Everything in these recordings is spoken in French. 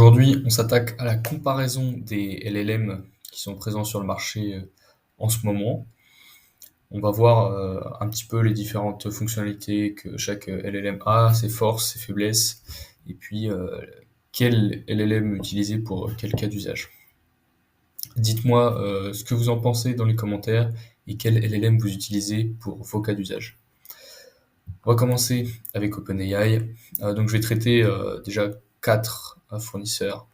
Aujourd'hui, on s'attaque à la comparaison des LLM qui sont présents sur le marché en ce moment. On va voir un petit peu les différentes fonctionnalités que chaque LLM a, ses forces, ses faiblesses, et puis quel LLM utiliser pour quel cas d'usage. Dites-moi ce que vous en pensez dans les commentaires et quel LLM vous utilisez pour vos cas d'usage. On va commencer avec OpenAI. Donc je vais traiter déjà 4 fournisseurs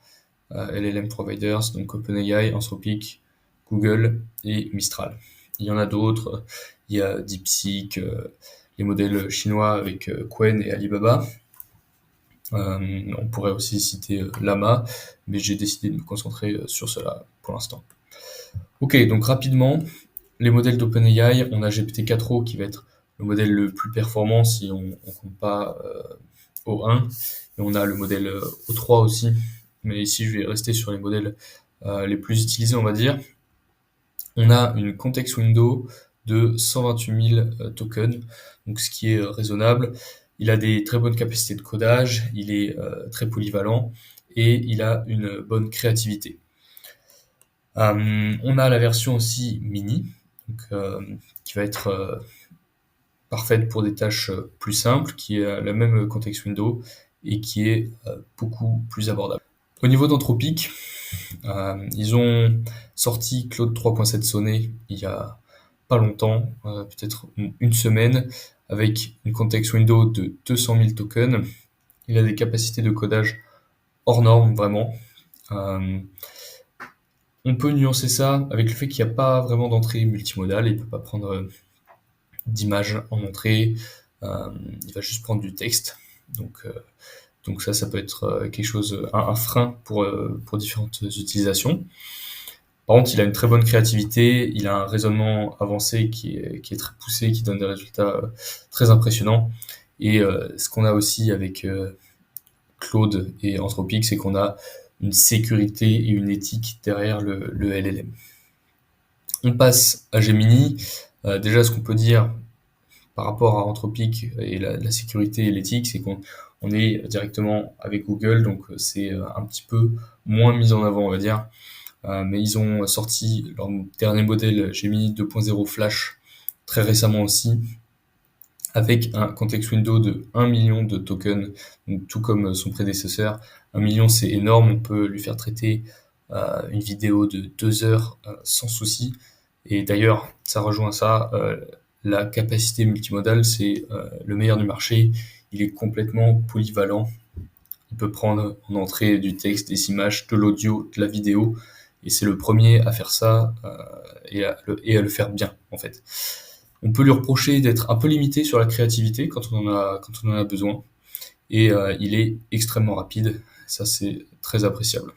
LLM providers, donc OpenAI, Anthropic, Google et Mistral. Il y en a d'autres, il y a DeepSeek, les modèles chinois avec Qwen et Alibaba. On pourrait aussi citer Llama, mais j'ai décidé de me concentrer sur cela pour l'instant. Ok, donc rapidement, les modèles d'OpenAI, on a GPT-4o qui va être le modèle le plus performant si on ne compte pas O1, et on a le modèle O3 aussi, mais ici je vais rester sur les modèles les plus utilisés, on va dire. On a une context window de 128 000 tokens, donc ce qui est raisonnable. Il a des très bonnes capacités de codage, il est très polyvalent et il a une bonne créativité. On a la version aussi mini, donc, qui va être parfaite pour des tâches plus simples, qui a la même context window et qui est beaucoup plus abordable. Au niveau d'Anthropic, ils ont sorti Claude 3.7 Sonnet il y a pas longtemps, peut-être une semaine, avec une context window de 200 000 tokens. Il a des capacités de codage hors normes, vraiment. On peut nuancer ça avec le fait qu'il n'y a pas vraiment d'entrée multimodale, il ne peut pas prendre d'image en entrée, il va juste prendre du texte. Donc ça peut être quelque chose, un frein pour différentes utilisations. Par contre, il a une très bonne créativité, il a un raisonnement avancé qui est très poussé, qui donne des résultats très impressionnants. Et ce qu'on a aussi avec Claude et Anthropic, c'est qu'on a une sécurité et une éthique derrière le LLM. On passe à Gemini. Déjà, ce qu'on peut dire par rapport à Anthropic et la sécurité et l'éthique, c'est qu'on est directement avec Google, donc c'est un petit peu moins mis en avant, on va dire. Mais ils ont sorti leur dernier modèle Gemini 2.0 Flash très récemment aussi, avec un context window de 1 million de tokens, donc tout comme son prédécesseur. 1 million, c'est énorme, on peut lui faire traiter une vidéo de 2 heures sans souci. Et d'ailleurs, ça rejoint ça, la capacité multimodale, c'est le meilleur du marché. Il est complètement polyvalent. Il peut prendre en entrée du texte, des images, de l'audio, de la vidéo. Et c'est le premier à faire ça et à le faire bien, en fait. On peut lui reprocher d'être un peu limité sur la créativité quand on en a besoin. Et il est extrêmement rapide. Ça, c'est très appréciable.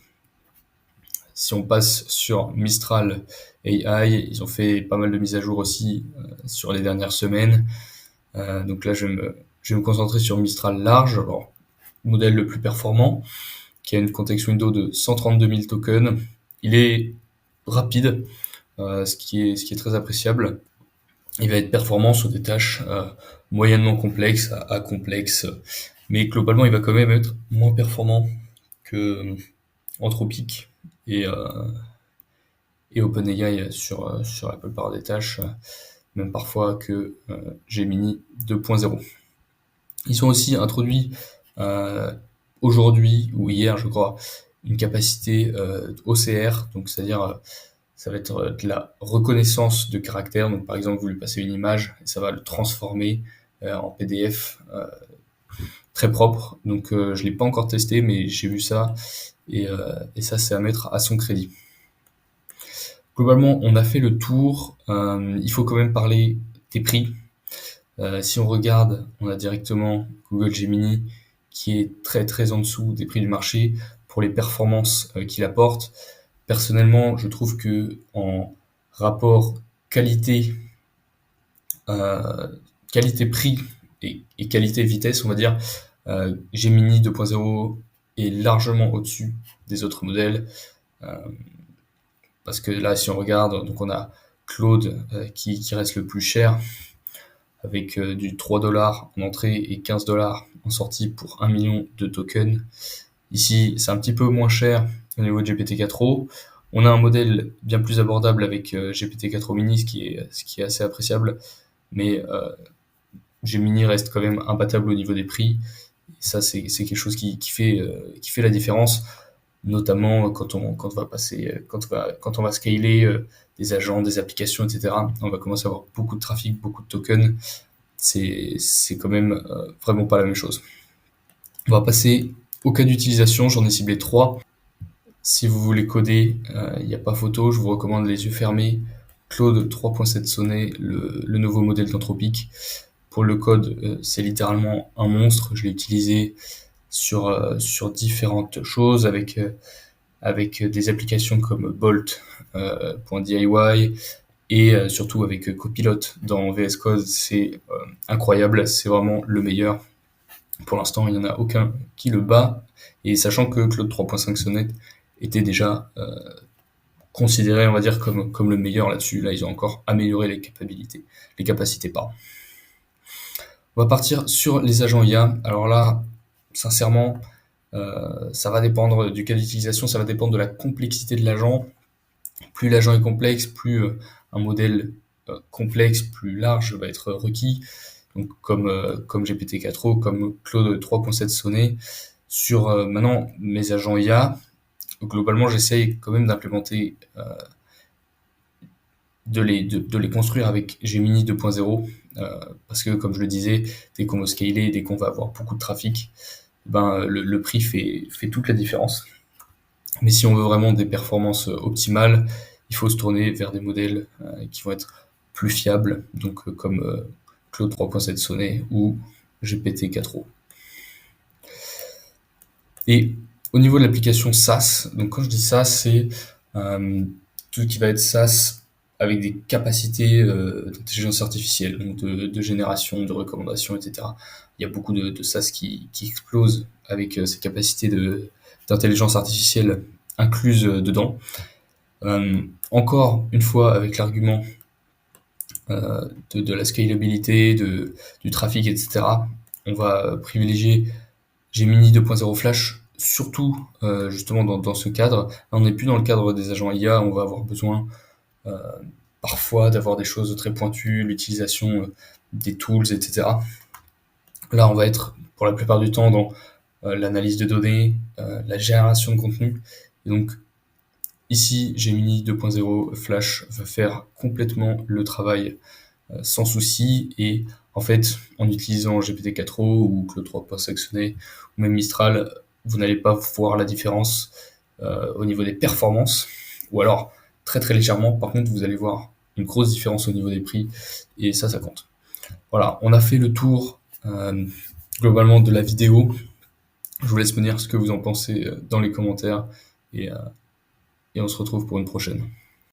Si on passe sur Mistral AI, ils ont fait pas mal de mises à jour aussi sur les dernières semaines. Donc là, je vais me concentrer sur Mistral large, alors, modèle le plus performant, qui a une context window de 132 000 tokens. Il est rapide, ce qui est très appréciable. Il va être performant sur des tâches moyennement complexes à complexes, mais globalement, il va quand même être moins performant que Anthropic et OpenAI sur la plupart des tâches, même parfois que Gemini 2.0. Ils ont aussi introduit aujourd'hui ou hier, je crois, une capacité OCR, donc c'est-à-dire ça va être de la reconnaissance de caractères. Donc par exemple, vous lui passez une image et ça va le transformer en PDF très propre. Donc je l'ai pas encore testé, mais j'ai vu ça et ça c'est à mettre à son crédit. Globalement, on a fait le tour. Il faut quand même parler des prix. Si on regarde, on a directement Google Gemini qui est très très en dessous des prix du marché pour les performances qu'il apporte. Personnellement, je trouve que en rapport qualité qualité-prix et qualité-vitesse, on va dire, Gemini 2.0 est largement au-dessus des autres modèles. Parce que là, si on regarde, donc on a Claude qui reste le plus cher, avec du 3 $ en entrée et 15 $ en sortie pour 1 million de tokens. Ici, c'est un petit peu moins cher au niveau de GPT-4o. On a un modèle bien plus abordable avec GPT-4o mini, ce qui est assez appréciable, mais Gemini reste quand même imbattable au niveau des prix. Et ça, c'est quelque chose qui fait la différence, notamment quand on va scaler des agents, des applications, etc. On va commencer à avoir beaucoup de trafic, beaucoup de tokens. C'est quand même vraiment pas la même chose. On va passer au cas d'utilisation. J'en ai ciblé 3. Si vous voulez coder, il n'y a pas photo. Je vous recommande les yeux fermés. Claude 3.7 Sonnet, le nouveau modèle d'Anthropic. Pour le code, c'est littéralement un monstre. Je l'ai utilisé sur différentes choses avec des applications comme Bolt.diy et surtout avec Copilot dans VS Code. C'est incroyable, c'est vraiment le meilleur. Pour l'instant, il n'y en a aucun qui le bat. Et sachant que Claude 3.5 Sonnet était déjà considéré, on va dire, comme le meilleur là-dessus. Là, ils ont encore amélioré les capacités, pardon. On va partir sur les agents IA. Alors là, sincèrement, ça va dépendre du cas d'utilisation, ça va dépendre de la complexité de l'agent. Plus l'agent est complexe, plus un modèle complexe, plus large va être requis. Donc comme GPT-4o, comme Claude 3.7 Sonnet. Sur maintenant mes agents IA, globalement j'essaye quand même d'implémenter, de les construire avec Gemini 2.0, parce que comme je le disais, dès qu'on veut scaler, dès qu'on va avoir beaucoup de trafic, le prix fait toute la différence. Mais si on veut vraiment des performances optimales, il faut se tourner vers des modèles qui vont être plus fiables, donc comme Claude 3.7 Sonnet ou GPT-4o. Et au niveau de l'application SaaS, donc quand je dis SaaS, c'est tout ce qui va être SaaS avec des capacités d'intelligence artificielle, donc de génération, de recommandations, etc. Il y a beaucoup de SaaS qui explosent avec ces capacités d'intelligence artificielle incluses dedans. Encore une fois, avec l'argument de la scalabilité, du trafic, etc., on va privilégier Gemini 2.0 Flash, surtout justement dans ce cadre. Là, on n'est plus dans le cadre des agents IA, on va avoir besoin parfois d'avoir des choses très pointues, l'utilisation des tools, etc. Là, on va être pour la plupart du temps dans l'analyse de données, la génération de contenu. Et donc, ici, Gemini 2.0 Flash va faire complètement le travail sans souci. Et en fait, en utilisant GPT-4o ou Claude 3.5 Sonnet ou même Mistral, vous n'allez pas voir la différence au niveau des performances, ou alors très très légèrement. Par contre, vous allez voir une grosse différence au niveau des prix, et ça compte. Voilà, on a fait le tour globalement de la vidéo. Je vous laisse me dire ce que vous en pensez dans les commentaires, et on se retrouve pour une prochaine.